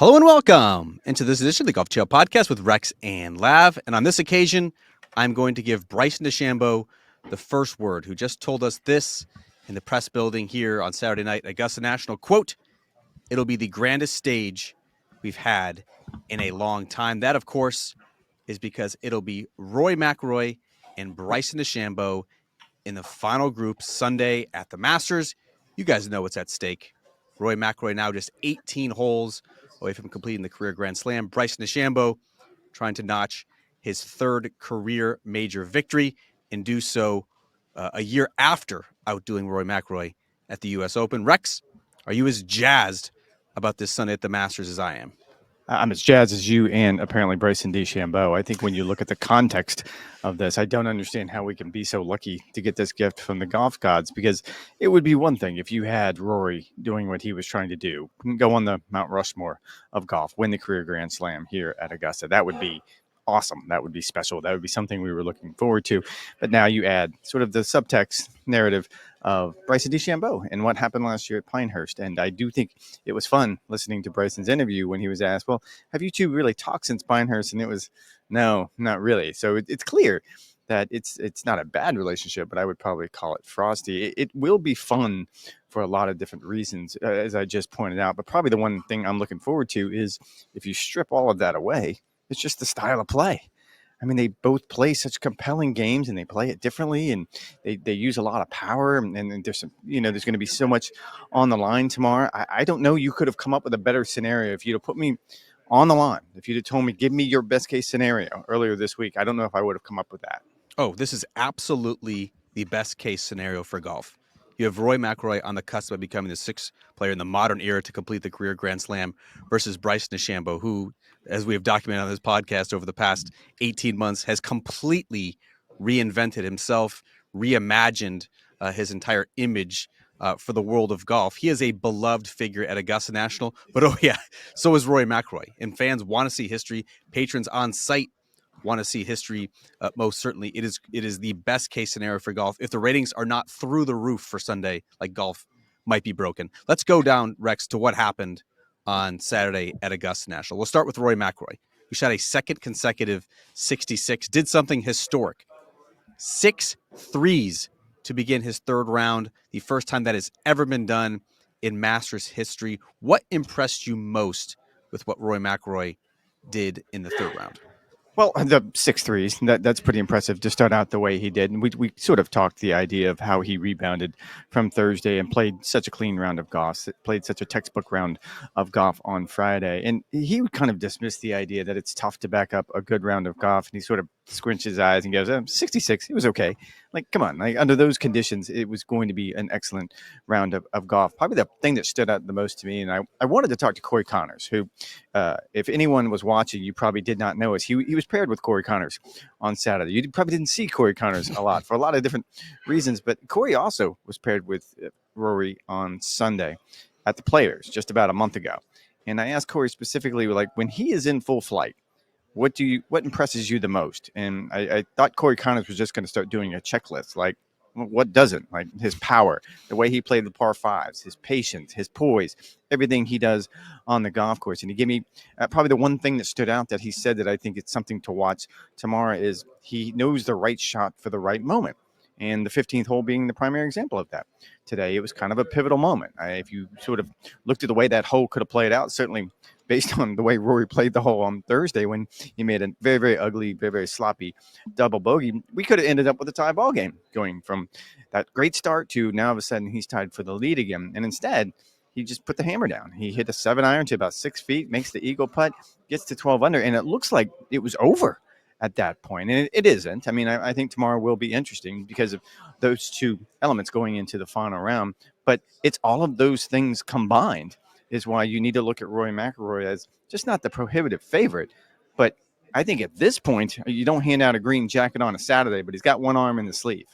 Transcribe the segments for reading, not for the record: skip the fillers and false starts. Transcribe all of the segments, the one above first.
Hello and welcome into this edition of the Golf Trail Podcast with Rex and Lav. And on this occasion, I'm going to give Bryson DeChambeau the first word, who just told us this in the press building here on Saturday night at Augusta National. Quote, "It'll be the grandest stage we've had in a long time." That, of course, is because it'll be Rory McIlroy and Bryson DeChambeau in the final group Sunday at the Masters. You guys know what's at stake. Rory McIlroy now just 18 holes away from completing the career Grand Slam. Bryson DeChambeau trying to notch his third career major victory and do so a year after outdoing Rory McIlroy at the U.S. Open. Rex, are you as jazzed about this Sunday at the Masters as I am? I'm as jazzed as you and apparently Bryson DeChambeau. I think when you look at the context of this, I don't understand how we can be so lucky to get this gift from the golf gods, because it would be one thing if you had Rory doing what he was trying to do, go on the Mount Rushmore of golf, win the career Grand Slam here at Augusta. That would be awesome. That would be special. That would be something we were looking forward to. But now you add sort of the subtext narrative of Bryson DeChambeau and what happened last year at Pinehurst. And I do think it was fun listening to Bryson's interview when he was asked, well, have you two really talked since Pinehurst? And it was, no, not really. So it's clear that it's not a bad relationship, but I would probably call it frosty. It will be fun for a lot of different reasons, as I just pointed out. But probably the one thing I'm looking forward to is if you strip all of that away, it's just the style of play. I mean, they both play such compelling games and they play it differently, and they use a lot of power. And there's some, there's going to be so much on the line tomorrow. I don't know. You could have come up with a better scenario if you'd have put me on the line. If you'd have told me, give me your best case scenario earlier this week, I don't know if I would have come up with that. Oh, this is absolutely the best case scenario for golf. You have Rory McIlroy on the cusp of becoming the sixth player in the modern era to complete the career Grand Slam versus Bryson DeChambeau, who, as we have documented on this podcast over the past 18 months, has completely reinvented himself, reimagined his entire image for the world of golf. He is a beloved figure at Augusta National, but oh yeah, so is Rory McIlroy. And fans want to see history. Patrons on site want to see history. Most certainly, it is the best case scenario for golf. If the ratings are not through the roof for Sunday, like golf might be broken. Let's go down, Rex, to what happened on Saturday at Augusta National. We'll start with Rory McIlroy, who shot a second consecutive 66, did something historic. 6 threes to begin his third round, the first time that has ever been done in Masters history. What impressed you most with what Rory McIlroy did in the third round? Well, the 6 threes, that's pretty impressive to start out the way he did. And we sort of talked the idea of how he rebounded from Thursday and played such a clean round of golf, played such a textbook round of golf on Friday. And he would kind of dismiss the idea that it's tough to back up a good round of golf. And he sort of squinches his eyes and goes, 66, it was okay. Like, come on, like under those conditions, it was going to be an excellent round of golf. Probably the thing that stood out the most to me, and I wanted to talk to Corey Connors, who, if anyone was watching, you probably did not know, is he was paired with Corey Connors on Saturday. You probably didn't see Corey Connors a lot for a lot of different reasons, but Corey also was paired with Rory on Sunday at the Players just about a month ago. And I asked Corey specifically, like, when he is in full flight, what impresses you the most? And I thought Corey Connors was just going to start doing a checklist, like what doesn't, like his power, the way he played the par fives, his patience, his poise, everything he does on the golf course. And he gave me probably the one thing that stood out that he said that I think it's something to watch tomorrow is he knows the right shot for the right moment. And the 15th hole being the primary example of that. Today, it was kind of a pivotal moment. If you sort of looked at the way that hole could have played out, certainly based on the way Rory played the hole on Thursday when he made a very, very ugly, very, very sloppy double bogey, we could have ended up with a tie ball game going from that great start to now all of a sudden he's tied for the lead again. And instead, he just put the hammer down. He hit a 7-iron to about 6 feet, makes the eagle putt, gets to 12 under, and it looks like it was over at that point. And it isn't. I mean, I think tomorrow will be interesting because of those two elements going into the final round. But it's all of those things combined is why you need to look at Rory McIlroy as just not the prohibitive favorite. But I think at this point, you don't hand out a green jacket on a Saturday, but he's got one arm in the sleeve.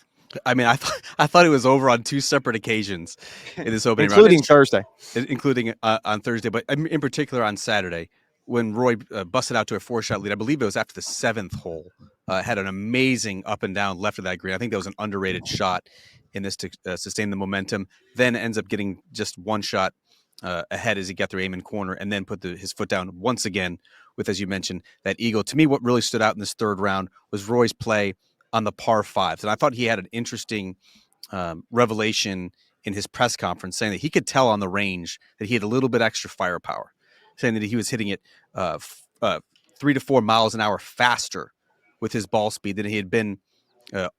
I mean, I thought it was over on 2 separate occasions in this opening including round. Thursday. Including on Thursday, but in particular on Saturday, when Roy busted out to a 4-shot lead. I believe it was after the 7th hole. Had an amazing up and down left of that green. I think that was an underrated shot in this to sustain the momentum. Then ends up getting just one shot ahead as he got through aim in corner, and then put his foot down once again with, as you mentioned, that eagle. To me, what really stood out in this third round was Roy's play on the par fives, and I thought he had an interesting revelation in his press conference, saying that he could tell on the range that he had a little bit extra firepower, saying that he was hitting it 3 to 4 miles an hour faster with his ball speed than he had been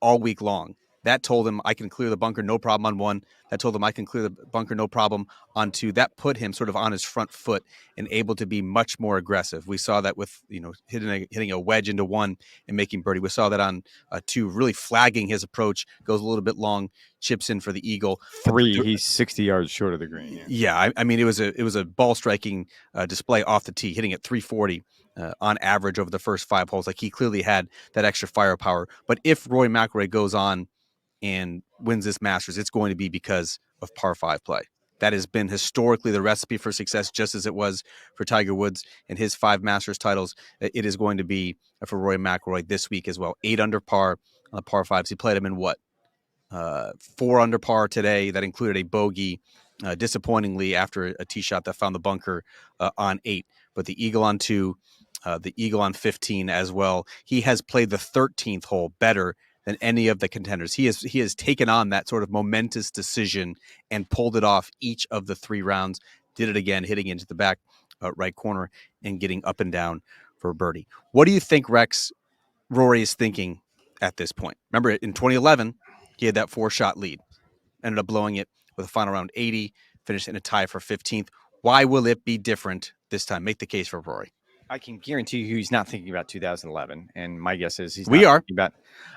all week long. That told him I can clear the bunker no problem on one. That told him I can clear the bunker no problem on two. That put him sort of on his front foot and able to be much more aggressive. We saw that with hitting a wedge into one and making birdie. We saw that on two, really flagging his approach, goes a little bit long, chips in for the eagle. Three, he's 60 yards short of the green. Yeah, I mean it was a ball striking display off the tee, hitting at 340 on average over the first 5 holes. Like, he clearly had that extra firepower. But if Rory McIlroy goes on and wins this Masters, it's going to be because of par 5 play. That has been historically the recipe for success, just as it was for Tiger Woods and his 5 Masters titles. It is going to be for Rory McIlroy this week as well. 8 under par on the par 5s. He played them in what? 4 under par today. That included a bogey, disappointingly, after a tee shot that found the bunker on 8. But the eagle on 2, the eagle on 15 as well. He has played the 13th hole better than any of the contenders. He has taken on that sort of momentous decision and pulled it off each of the 3 rounds. Did it again, hitting into the back right corner and getting up and down for a birdie. What do you think, Rex, Rory is thinking at this point? Remember, in 2011, he had that 4-shot lead, ended up blowing it with a final round 80, finished in a tie for 15th. Why will it be different this time? Make the case for Rory. I can guarantee you he's not thinking about 2011, and my guess is he's we not are thinking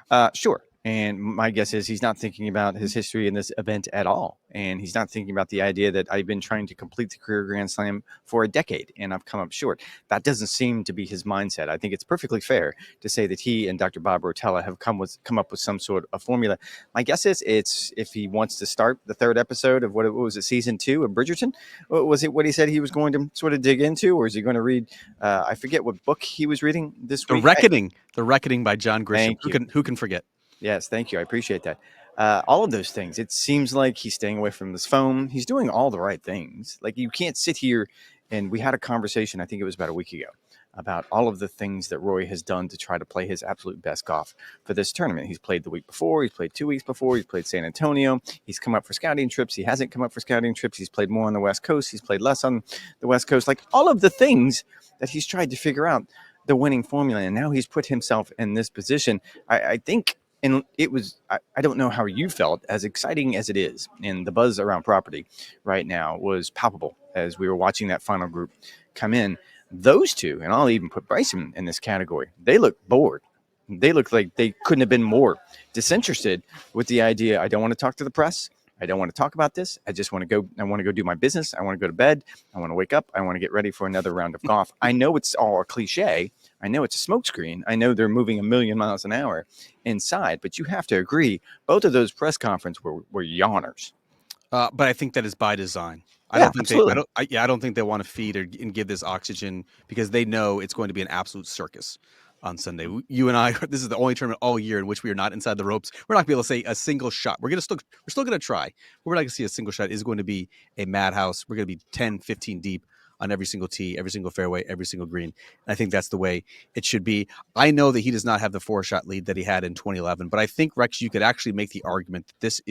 about sure. And my guess is he's not thinking about his history in this event at all. And he's not thinking about the idea that I've been trying to complete the career Grand Slam for a decade and I've come up short. That doesn't seem to be his mindset. I think it's perfectly fair to say that he and Dr. Bob Rotella have come up with some sort of formula. My guess is it's if he wants to start the 3rd episode of what was it, season 2 of Bridgerton? Was it what he said he was going to sort of dig into, or is he going to read? I forget what book he was reading this week. The Reckoning by John Grisham. Who can forget? Yes, thank you. I appreciate that. All of those things. It seems like he's staying away from his phone. He's doing all the right things. Like, you can't sit here, and we had a conversation, I think it was about a week ago, about all of the things that Rory has done to try to play his absolute best golf for this tournament. He's played the week before. He's played 2 weeks before. He's played San Antonio. He's come up for scouting trips. He hasn't come up for scouting trips. He's played more on the West Coast. He's played less on the West Coast. Like, all of the things that he's tried to figure out the winning formula, and now he's put himself in this position. I think, and it was, I don't know how you felt, as exciting as it is, and the buzz around property right now was palpable as we were watching that final group come in. Those two, and I'll even put Bryson in this category, they look bored. They look like they couldn't have been more disinterested with the idea, I don't want to talk to the press. I don't want to talk about this. I just want to go. I want to go do my business. I want to go to bed. I want to wake up. I want to get ready for another round of golf. I know it's all a cliche. I know it's a smokescreen. I know they're moving a million miles an hour inside, but you have to agree, both of those press conferences were yawners. But I think that is by design. I don't think they want to feed and give this oxygen, because they know it's going to be an absolute circus on Sunday. You and I, this is the only tournament all year in which we are not inside the ropes. We're not going to be able to say a single shot. We're still going to try, but we're not going to see a single shot. It's going to be a madhouse. We're going to be 10, 15 deep on every single tee, every single fairway, every single green. And I think that's the way it should be. I know that he does not have the 4-shot lead that he had in 2011, but I think, Rex, you could actually make the argument that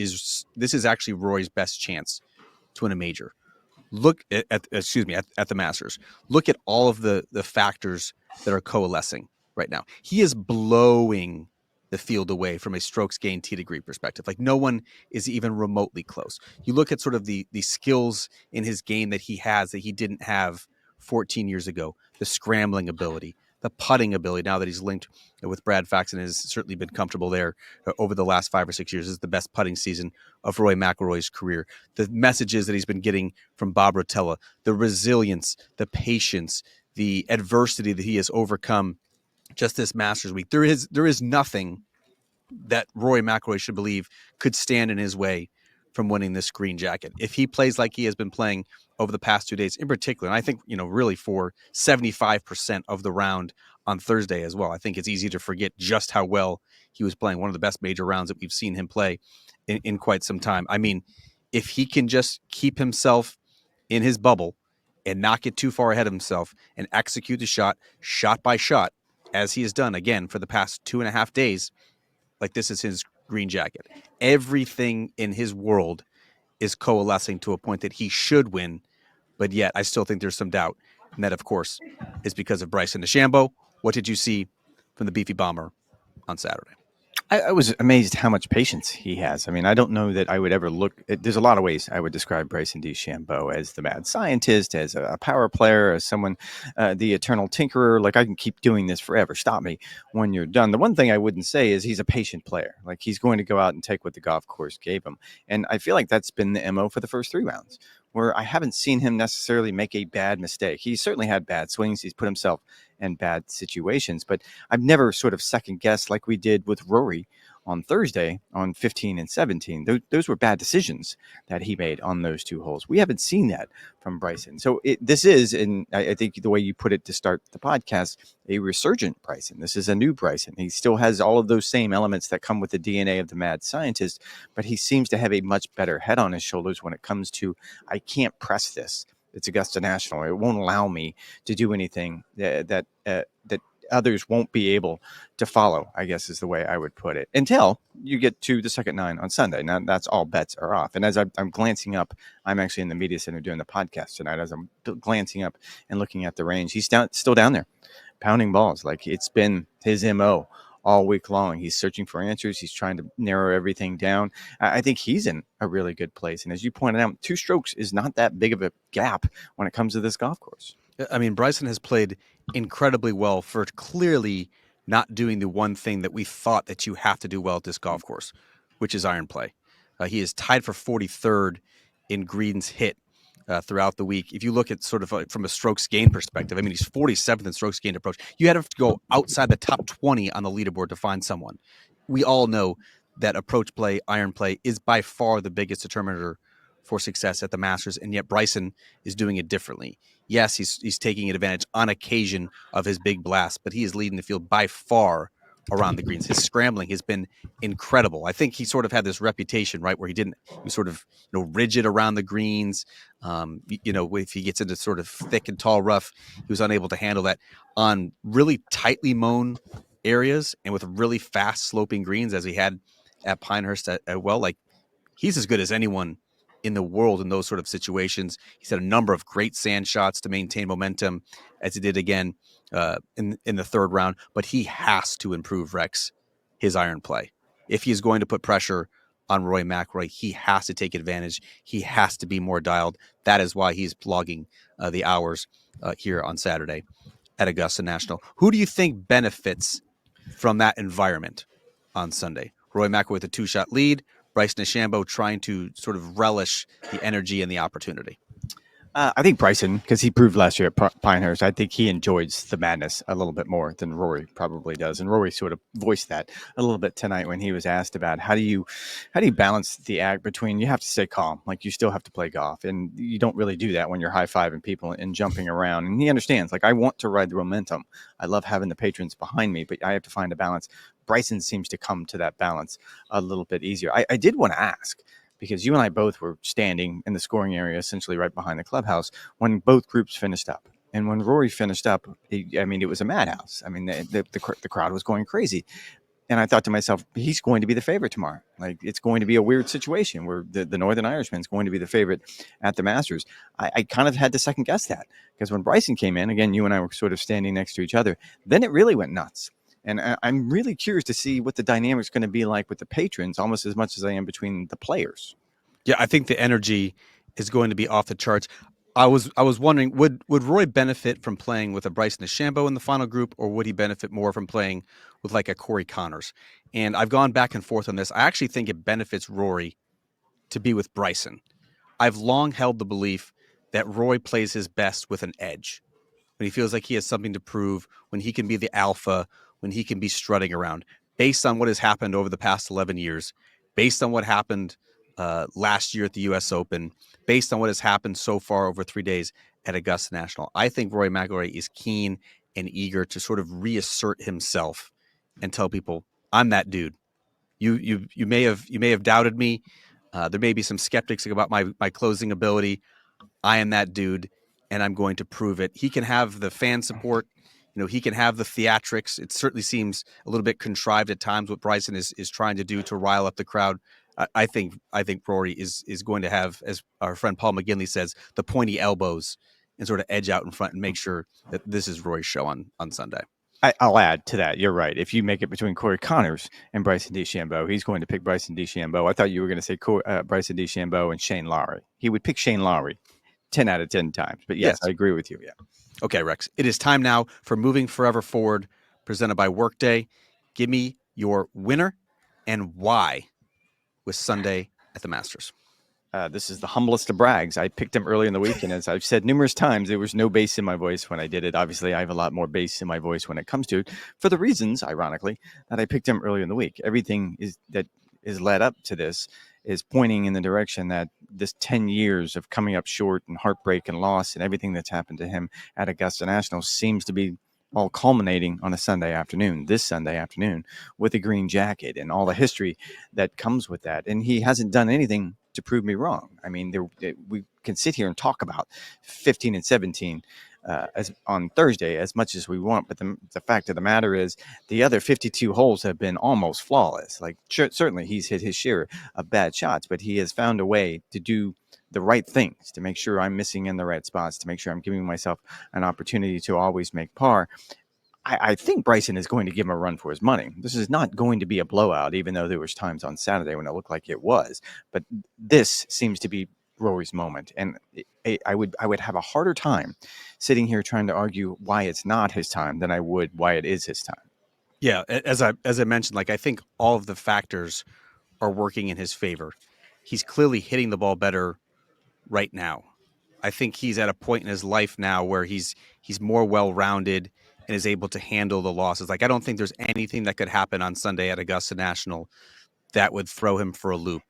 this is actually Rory's best chance to win a major. Look at the Masters. Look at all of the factors that are coalescing right now. He is blowing the field away from a strokes gained tee degree perspective. Like, no one is even remotely close. You look at sort of the skills in his game that he has that he didn't have 14 years ago, the scrambling ability, the putting ability, now that he's linked with Brad Faxon, has certainly been comfortable there over the last 5 or 6 years. This is the best putting season of Rory McIlroy's career. The messages that he's been getting from Bob Rotella, the resilience, the patience, the adversity that he has overcome just this Masters week. There is nothing that Rory McIlroy should believe could stand in his way from winning this green jacket. If he plays like he has been playing over the past 2 days in particular, and I think, really for 75% of the round on Thursday as well, I think it's easy to forget just how well he was playing. One of the best major rounds that we've seen him play in quite some time. I mean, if he can just keep himself in his bubble and not get too far ahead of himself and execute the shot by shot, as he has done again for the past 2.5 days, like this is his green jacket. Everything in his world is coalescing to a point that he should win, but yet I still think there's some doubt. And that, of course, is because of Bryson DeChambeau. What did you see from the beefy bomber on Saturday? I was amazed how much patience he has. I mean, I don't know that I would ever look. There's a lot of ways I would describe Bryson DeChambeau as the mad scientist, as a power player, as someone, the eternal tinkerer. Like I can keep doing this forever. Stop me when you're done. The one thing I wouldn't say is he's a patient player. Like he's going to go out and take what the golf course gave him, and I feel like that's been the MO for the first 3 rounds, where I haven't seen him necessarily make a bad mistake. He certainly had bad swings. He's put himself in bad situations, but I've never sort of second guessed like we did with Rory on Thursday on 15 and 17. Those were bad decisions that he made on those 2 holes. We haven't seen that from Bryson. So this is, and I think the way you put it to start the podcast, a resurgent Bryson. This is a new Bryson. He still has all of those same elements that come with the DNA of the mad scientist, but he seems to have a much better head on his shoulders when it comes to, I can't press this. It's Augusta National. It won't allow me to do anything that others won't be able to follow, I guess is the way I would put it, until you get to the second 9 on Sunday. Now, that's all bets are off. And as I'm glancing up, I'm actually in the media center doing the podcast tonight. As I'm glancing up and looking at the range, he's still down there, pounding balls. Like it's been his MO all week long. He's searching for answers. He's trying to narrow everything down. I think he's in a really good place. And as you pointed out, 2 strokes is not that big of a gap when it comes to this golf course. I mean, Bryson has played incredibly well for clearly not doing the one thing that we thought that you have to do well at this golf course, which is iron play. He is tied for 43rd in greens hit throughout the week. If you look at sort of from a strokes gain perspective, I mean, he's 47th in strokes gained approach. You had to go outside the top 20 on the leaderboard to find someone. We all know that approach play, iron play is by far the biggest determiner for success at the Masters, and yet Bryson is doing it differently. Yes, he's taking advantage on occasion of his big blast, but he is leading the field by far around the greens. His scrambling has been incredible. I think he sort of had this reputation, right, where he was sort of rigid around the greens. If he gets into sort of thick and tall rough, he was unable to handle that on really tightly mown areas and with really fast sloping greens, as he had at Pinehurst like he's as good as anyone in the world in those sort of situations. He's had a number of great sand shots to maintain momentum, as he did again in the 3rd round. But he has to improve, Rex, his iron play. If he's going to put pressure on Rory McIlroy, he has to take advantage. He has to be more dialed. That is why he's logging the hours here on Saturday at Augusta National. Who do you think benefits from that environment on Sunday? Rory McIlroy with a 2-shot lead, Bryson DeChambeau trying to sort of relish the energy and the opportunity. I think Bryson, because he proved last year at Pinehurst, I think he enjoys the madness a little bit more than Rory probably does. And Rory sort of voiced that a little bit tonight when he was asked about how do you balance the act between, you have to stay calm, like you still have to play golf, and you don't really do that when you're high-fiving people and jumping around. And he understands, like, I want to ride the momentum. I love having the patrons behind me, but I have to find a balance. Bryson seems to come to that balance a little bit easier. I did want to ask, because you and I both were standing in the scoring area, essentially right behind the clubhouse, when both groups finished up. And when Rory finished up, it was a madhouse. I mean, the crowd was going crazy. And I thought to myself, he's going to be the favorite tomorrow. Like, it's going to be a weird situation where the Northern Irishman is going to be the favorite at the Masters. I kind of had to second guess that, because when Bryson came in, again, you and I were sort of standing next to each other, then it really went nuts. And I'm really curious to see what the dynamic's going to be like with the patrons, almost as much as I am between the players. Yeah, I think the energy is going to be off the charts. I was wondering, would Roy benefit from playing with a Bryson DeChambeau in the final group, or would he benefit more from playing with like a Corey Connors? And I've gone back and forth on this. I actually think it benefits Rory to be with Bryson. I've long held the belief that Roy plays his best with an edge, when he feels like he has something to prove, when he can be the alpha, when he can be strutting around, based on what has happened over the past 11 years, based on what happened last year at the U.S. Open, based on what has happened so far over 3 days at Augusta National. I think Rory McIlroy is keen and eager to sort of reassert himself and tell people, I'm that dude. You may have doubted me. There may be some skeptics about my closing ability. I am that dude, and I'm going to prove it. He can have the fan support. He can have the theatrics. It certainly seems a little bit contrived at times what Bryson is trying to do to rile up the crowd. I think Rory is going to have, as our friend Paul McGinley says, the pointy elbows and sort of edge out in front and make sure that this is Rory's show on Sunday. I'll add to that. You're right. If you make it between Corey Connors and Bryson DeChambeau, he's going to pick Bryson DeChambeau. I thought you were going to say Bryson DeChambeau and Shane Lowry. He would pick Shane Lowry 10 out of 10 times. But yes, I agree with you. Yeah. Okay, Rex. It is time now for Moving Forever Forward, presented by Workday. Give me your winner and why with Sunday at the Masters. This is the humblest of brags. I picked him early in the week, and as I've said numerous times, there was no bass in my voice when I did it. Obviously, I have a lot more bass in my voice when it comes to it, for the reasons, ironically, that I picked him early in the week. Everything that is led up to this is pointing in the direction that this 10 years of coming up short and heartbreak and loss and everything that's happened to him at Augusta National seems to be all culminating on a this Sunday afternoon, with a green jacket and all the history that comes with that. And he hasn't done anything to prove me wrong. I mean, we can sit here and talk about 15 and 17 as on Thursday as much as we want, but the fact of the matter is the other 52 holes have been almost flawless. Like, certainly he's hit his share of bad shots, but he has found a way to do the right things, to make sure I'm missing in the right spots, to make sure I'm giving myself an opportunity to always make par. I think Bryson is going to give him a run for his money. This is not going to be a blowout, even though there was times on Saturday when it looked like it was. But this seems to be Rory's moment, and I would have a harder time sitting here trying to argue why it's not his time than I would why it is his time. Yeah, as I mentioned, like, I think all of the factors are working in his favor. He's clearly hitting the ball better right now. I think he's at a point in his life now where he's more well-rounded and is able to handle the losses. Like, I don't think there's anything that could happen on Sunday at Augusta National that would throw him for a loop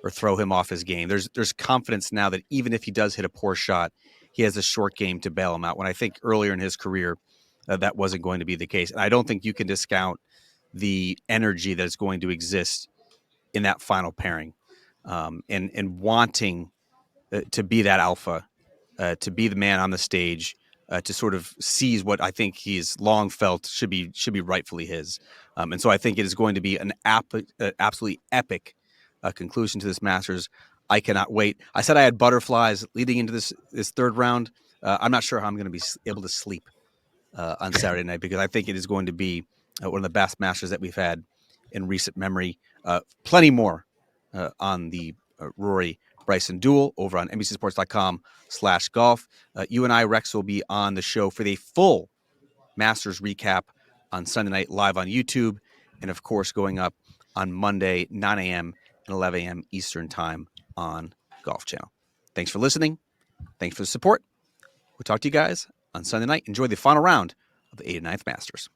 or throw him off his game. There's confidence now that even if he does hit a poor shot, he has a short game to bail him out. When I think earlier in his career, that wasn't going to be the case. And I don't think you can discount the energy that is going to exist in that final pairing, and wanting to be that alpha, to be the man on the stage, to sort of seize what I think he's long felt should be rightfully his. And so I think it is going to be an absolutely epic conclusion to this Masters. I cannot wait. I said I had butterflies leading into this third round. I'm not sure how I'm going to be able to sleep on Saturday night, because I think it is going to be one of the best Masters that we've had in recent memory. Plenty more on the Rory Bryson duel over on NBCSports.com/golf. You and I, Rex, will be on the show for the full Masters recap on Sunday night live on YouTube, and of course going up on Monday, 9 a.m. and 11 a.m. Eastern time on Golf Channel. Thanks for listening. Thanks for the support. We'll talk to you guys on Sunday night. Enjoy the final round of the 89th Masters.